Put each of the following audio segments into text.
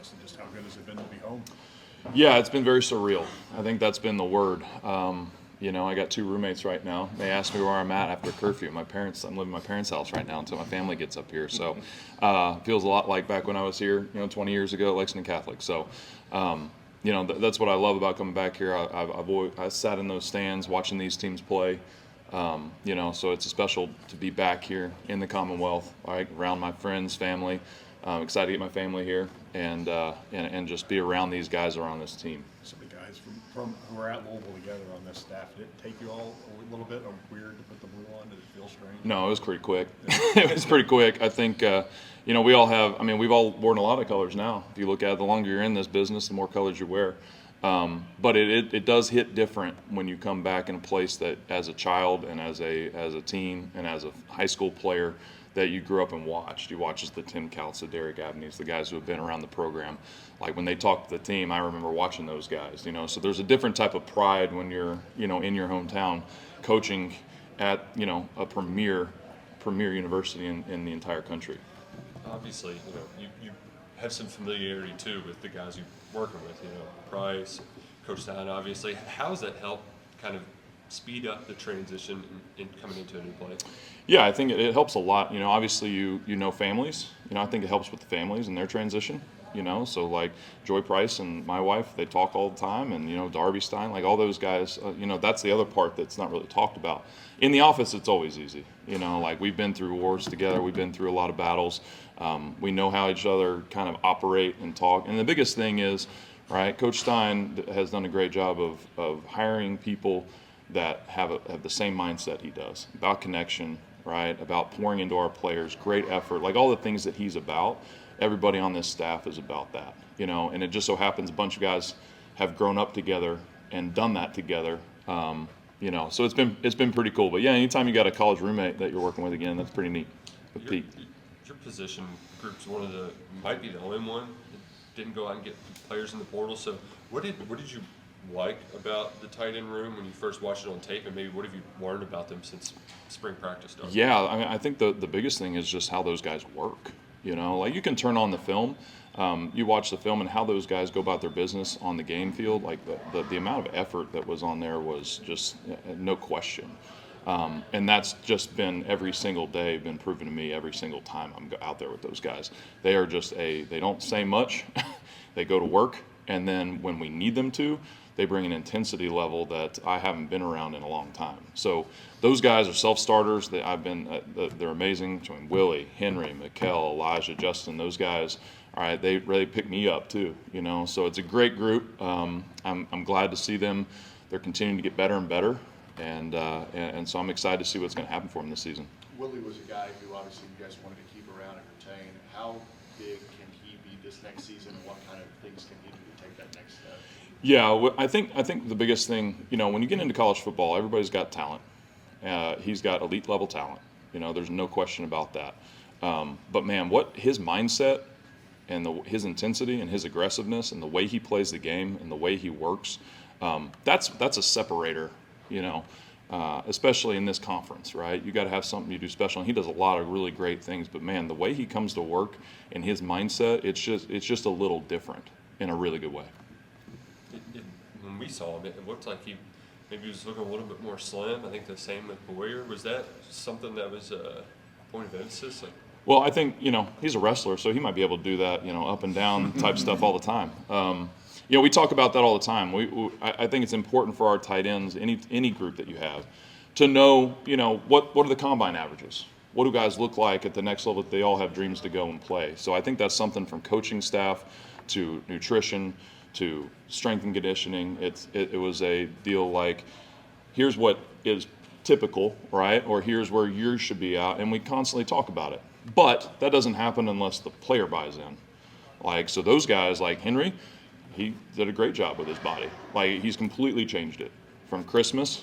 this, and just how good has it been to be home? Yeah, it's been very surreal. I think that's been the word. I got 2 roommates right now. They asked me where I'm at after curfew. I'm living in my parents' house right now until my family gets up here. So, feels a lot like back when I was here, 20 years ago at Lexington Catholic. So, that's what I love about coming back here. I sat in those stands watching these teams play. So it's special to be back here in the Commonwealth, right, around my friends, family. Excited to get my family here and just be around these guys around this team. Some of the guys from who are at Louisville together on this staff, did it take you all a little bit weird to put the blue on? Did it feel strange? No, it was pretty quick. It was pretty quick. I think, we all have, we've all worn a lot of colors now. If you look at it, the longer you're in this business, the more colors you wear. But it does hit different when you come back in a place that, as a child and as a teen and as a high school player, that you grew up and watched. You watch as the Tim Counts, the Derek Abneys, the guys who have been around the program. Like when they talk to the team, I remember watching those guys. So there's a different type of pride when you're in your hometown, coaching at a premier university in the entire country. Obviously, you have some familiarity too with the guys you're working with. Price, Coach Stein, obviously. How has that helped kind of speed up the transition in coming into a new place? Yeah, I think it helps a lot. Obviously you know families. I think it helps with the families and their transition. So like Joy Price and my wife, they talk all the time, and Darby Stein, like all those guys. That's the other part that's not really talked about. In the office, it's always easy. Like we've been through wars together, we've been through a lot of battles. We know how each other kind of operate and talk. And the biggest thing is, right, Coach Stein has done a great job of hiring people that have the same mindset he does, about connection, right, about pouring into our players, great effort, like all the things that he's about. Everybody on this staff is about that, and it just so happens a bunch of guys have grown up together and done that together, so it's been pretty cool. But yeah, anytime you got a college roommate that you're working with again, that's pretty neat. Your position group's might be the only one that didn't go out and get players in the portal. So what did you like about the tight end room when you first watched it on tape, and maybe what have you learned about them since spring practice started? Yeah, I think the biggest thing is just how those guys work. Like you can turn on the film, you watch the film, and how those guys go about their business on the game field. Like the amount of effort that was on there was just no question. And that's just been every single day been proven to me every single time I'm out there with those guys. They are they don't say much. They go to work, and then when we need them to, they bring an intensity level that I haven't been around in a long time. So those guys are self-starters. They're amazing. Between Willie, Henry, Mikkel, Elijah, Justin, those guys, all right, they really pick me up too, So it's a great group. I'm glad to see them. They're continuing to get better and better, and so I'm excited to see what's going to happen for them this season. Willie was a guy who obviously you guys wanted to keep around and retain. How big can he be this next season, and what kind of things can he do to take that next step? Yeah, I think the biggest thing, when you get into college football, everybody's got talent. He's got elite level talent. There's no question about that. But man, what his mindset and his intensity and his aggressiveness and the way he plays the game and the way he works, that's a separator. Especially in this conference, right? You got to have something you do special. And he does a lot of really great things. But man, the way he comes to work and his mindset, it's just a little different in a really good way. When we saw him, it looked like he was looking a little bit more slim. I think the same with Boyer. Was that something that was a point of emphasis? Well, I think, he's a wrestler, so he might be able to do that, up and down type stuff all the time. We talk about that all the time. I think it's important for our tight ends, any group that you have, to know, what are the combine averages? What do guys look like at the next level that they all have dreams to go and play? So I think that's something from coaching staff to nutrition to strength and conditioning. It was a deal like, here's what is typical, right? Or here's where yours should be at, and we constantly talk about it. But that doesn't happen unless the player buys in. So those guys like Henry, he did a great job with his body. He's completely changed it from Christmas,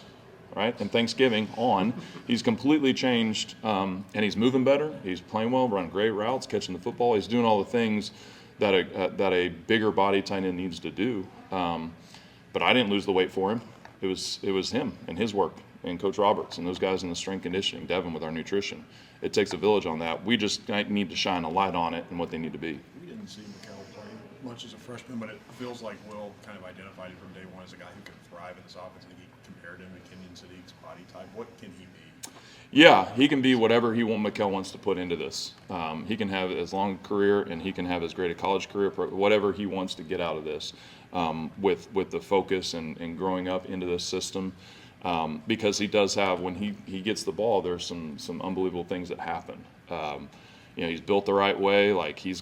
right, and Thanksgiving on. He's completely changed, and he's moving better. He's playing well, running great routes, catching the football. He's doing all the things that a bigger body tight end needs to do. But I didn't lose the weight for him. It was him and his work, and Coach Roberts and those guys in the strength conditioning, Devin with our nutrition. It takes a village on that. We just need to shine a light on it and what they need to be. We didn't see Mikkel really play much as a freshman, but it feels like Will kind of identified him from day one as a guy who can thrive in this offense. I think he compared him to Kenyon Sadiq's body type. What can he be? Yeah, he can be whatever Mikkel wants to put into this. He can have as long a career, and he can have as great a college career, whatever he wants to get out of this, with the focus and growing up into this system. Because he does have, when he gets the ball, there's some unbelievable things that happen. He's built the right way. Like he's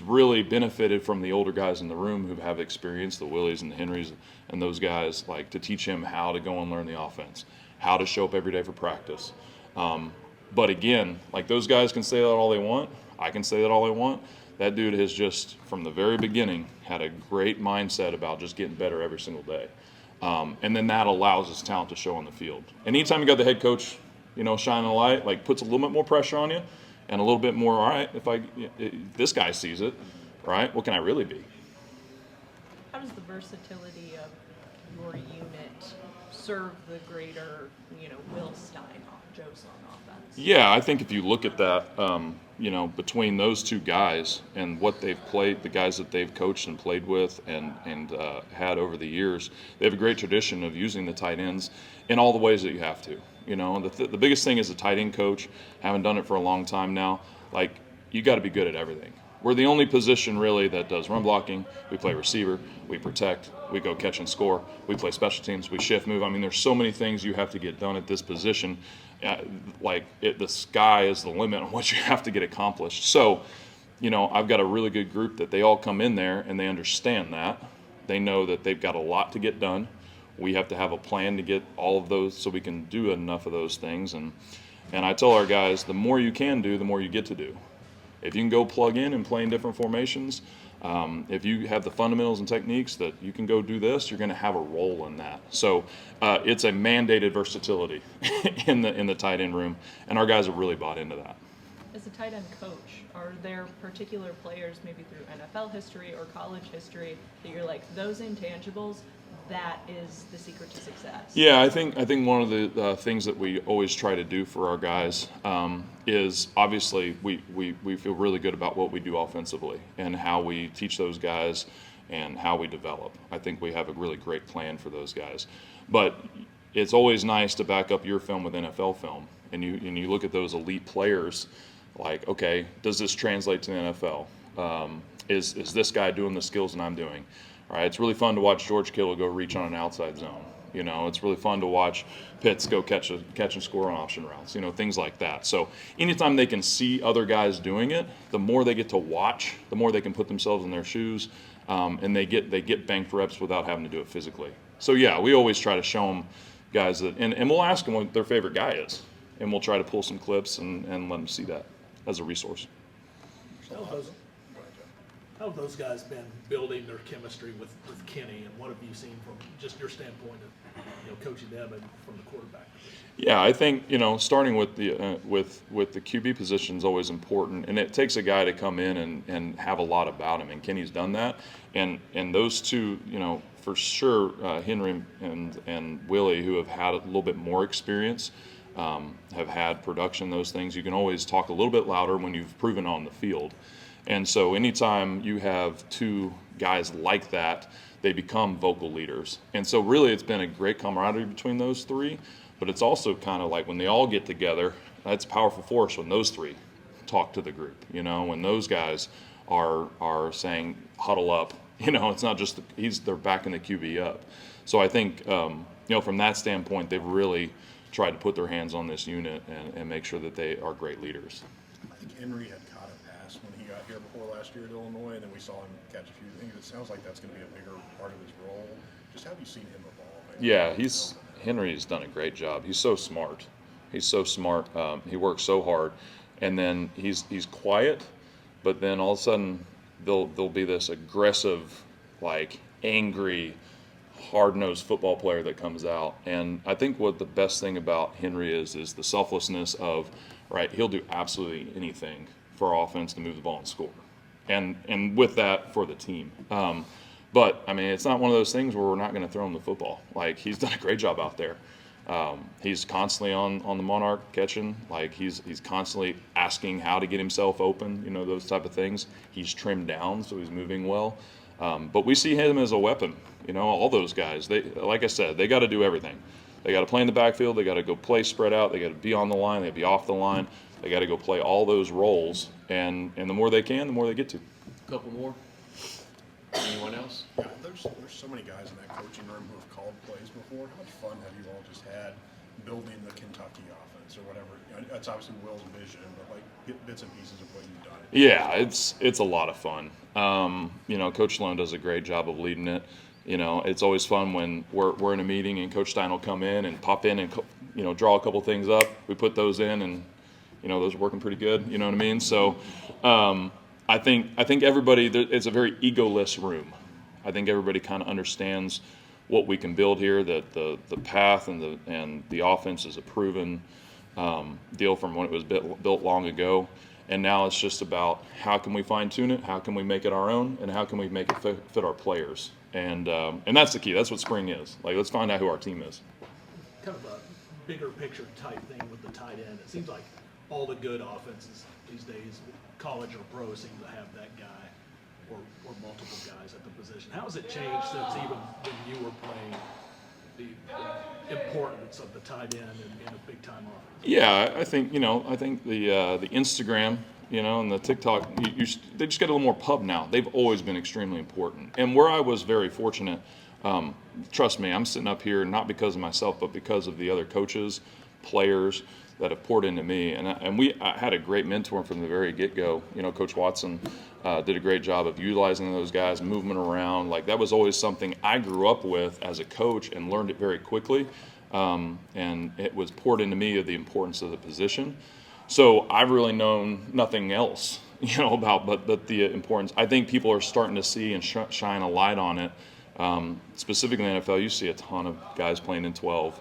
really benefited from the older guys in the room who have experience, the Willies and the Henrys and those guys, like to teach him how to go and learn the offense, how to show up every day for practice. But again, like those guys can say that all they want. I can say that all I want. That dude has just, from the very beginning, had a great mindset about just getting better every single day. And then that allows his talent to show on the field. And anytime you got the head coach, shining a light, like puts a little bit more pressure on you and a little bit more, all right, if this guy sees it, right, what can I really be? How does the versatility of your unit serve the greater, Will Stein, Joe Sloan offense? Yeah, I think if you look at that, between those two guys and what they've played, the guys that they've coached and played with and had over the years, they have a great tradition of using the tight ends in all the ways that you have to. The biggest thing as a tight end coach, having done it for a long time now, like you got to be good at everything. We're the only position really that does run blocking. We play receiver, we protect, we go catch and score, we play special teams, we shift move. I mean, there's so many things you have to get done at this position. The sky is the limit on what you have to get accomplished. So, I've got a really good group that they all come in there and they understand that. They know that they've got a lot to get done. We have to have a plan to get all of those so we can do enough of those things. And I tell our guys, the more you can do, the more you get to do. If you can go plug in and play in different formations, if you have the fundamentals and techniques that you can go do this, you're going to have a role in that. So it's a mandated versatility in the tight end room, and our guys have really bought into that. As a tight end coach, are there particular players, maybe through NFL history or college history, that you're like, those intangibles, that is the secret to success? Yeah, I think one of the things that we always try to do for our guys is obviously we feel really good about what we do offensively and how we teach those guys and how we develop. I think we have a really great plan for those guys. But it's always nice to back up your film with NFL film, and you look at those elite players, like, okay, does this translate to the NFL? Is this guy doing the skills that I'm doing? All right, it's really fun to watch George Kittle go reach on an outside zone. It's really fun to watch Pitts go catch and score on option routes, things like that. So anytime they can see other guys doing it, the more they get to watch, the more they can put themselves in their shoes, and they get banked reps without having to do it physically. So yeah, we always try to show them guys that, and we'll ask them what their favorite guy is, and we'll try to pull some clips and let them see that as a resource. How have those guys been building their chemistry with Kenny, and what have you seen from just your standpoint of coaching them and from the quarterback position? Yeah, I think starting with the QB position is always important, and it takes a guy to come in and have a lot about him, and Kenny's done that, and those two, for sure, Henry and Willie, who have had a little bit more experience, have had production, those things. You can always talk a little bit louder when you've proven on the field. And so anytime you have two guys like that, they become vocal leaders. And so really it's been a great camaraderie between those three, but it's also kind of like when they all get together, that's a powerful force when those three talk to the group, when those guys are saying huddle up, it's not just they're backing the QB up. So I think, from that standpoint, they've really tried to put their hands on this unit and make sure that they are great leaders. I think Henry had caught a pass when he got here before last year at Illinois, and then we saw him catch a few things. It sounds like that's going to be a bigger part of his role. Just how have you seen him evolve? Yeah, Henry's done a great job. He's so smart. He works so hard, and then he's quiet, but then all of a sudden there'll be this aggressive, like angry, hard-nosed football player that comes out. And I think what the best thing about Henry is the selflessness of, right, he'll do absolutely anything for our offense to move the ball and score. And with that, for the team. But, I mean, it's not one of those things where we're not going to throw him the football. Like, he's done a great job out there. He's constantly on the Monarch catching. Like he's constantly asking how to get himself open, you know, those type of things. He's trimmed down, so he's moving well. But we see him as a weapon. You know, all those guys, they, like I said, they got to do everything. They got to play in the backfield. They got to go play spread out. They got to be on the line. They got to be off the line. They got to go play all those roles. And the more they can, the more they get to. Couple more. Anyone else? Yeah, there's so many guys in that coaching room who have called plays before. How much fun have you all just had building the Kentucky offense or whatever? You know, it's obviously Will's vision, but like get bits and pieces of what you've done. Yeah, it's a lot of fun. You know, Coach Sloan does a great job of leading it. You know, it's always fun when we're in a meeting and Coach Stein will come in and pop in and, you know, draw a couple things up. We put those in and, you know, those are working pretty good. You know what I mean? So I think everybody, it's a very egoless room. I think everybody kind of understands what we can build here, that the path and the offense is a proven deal from when it was built long ago. And now it's just about how can we fine tune it, how can we make it our own, and how can we make it fit our players. And that's the key. That's what spring is. Like, let's find out who our team is. Kind of a bigger picture type thing with the tight end. It seems like all the good offenses these days, college or pro, seem to have that guy or multiple guys at the position. How has it changed since even when you were playing, the importance of the tight end in a big time offense? Yeah, I think the Instagram, you know, and the TikTok, they just get a little more pub now. They've always been extremely important. And where I was very fortunate, trust me, I'm sitting up here not because of myself, but because of the other coaches, players that have poured into me. And I had a great mentor from the very get-go. You know, Coach Watson did a great job of utilizing those guys, movement around. Like, that was always something I grew up with as a coach and learned it very quickly. And it was poured into me of the importance of the position. So I've really known nothing else, you know, about but the importance. I think people are starting to see and shine a light on it. Specifically in the NFL, you see a ton of guys playing in 12.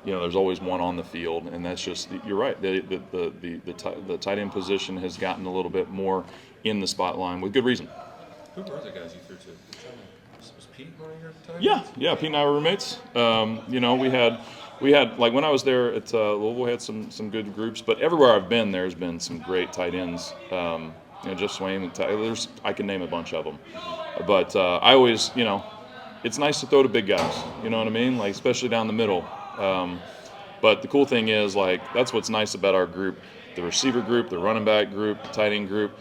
You know, there's always one on the field, and that's just, you're right. The tight end position has gotten a little bit more in the spotlight with good reason. Who were the guys you threw to? Was Pete one of your tight ends? Yeah, Pete and I were roommates. You know, we had like when I was there at Louisville, we had some good groups, but everywhere I've been, there's been some great tight ends. You know, Jeff Swain and I can name a bunch of them, but I always, you know, it's nice to throw to big guys. You know what I mean? Like, especially down the middle. But the cool thing is, like, that's what's nice about our group, the receiver group, the running back group, the tight end group.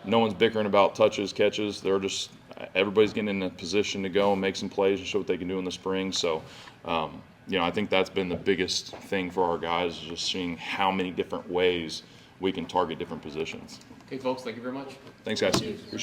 No one's bickering about touches, catches. They're just, everybody's getting in a position to go and make some plays and show what they can do in the spring. So, you know, I think that's been the biggest thing for our guys, is just seeing how many different ways we can target different positions. Okay, folks, thank you very much. Thanks, guys. Appreciate it.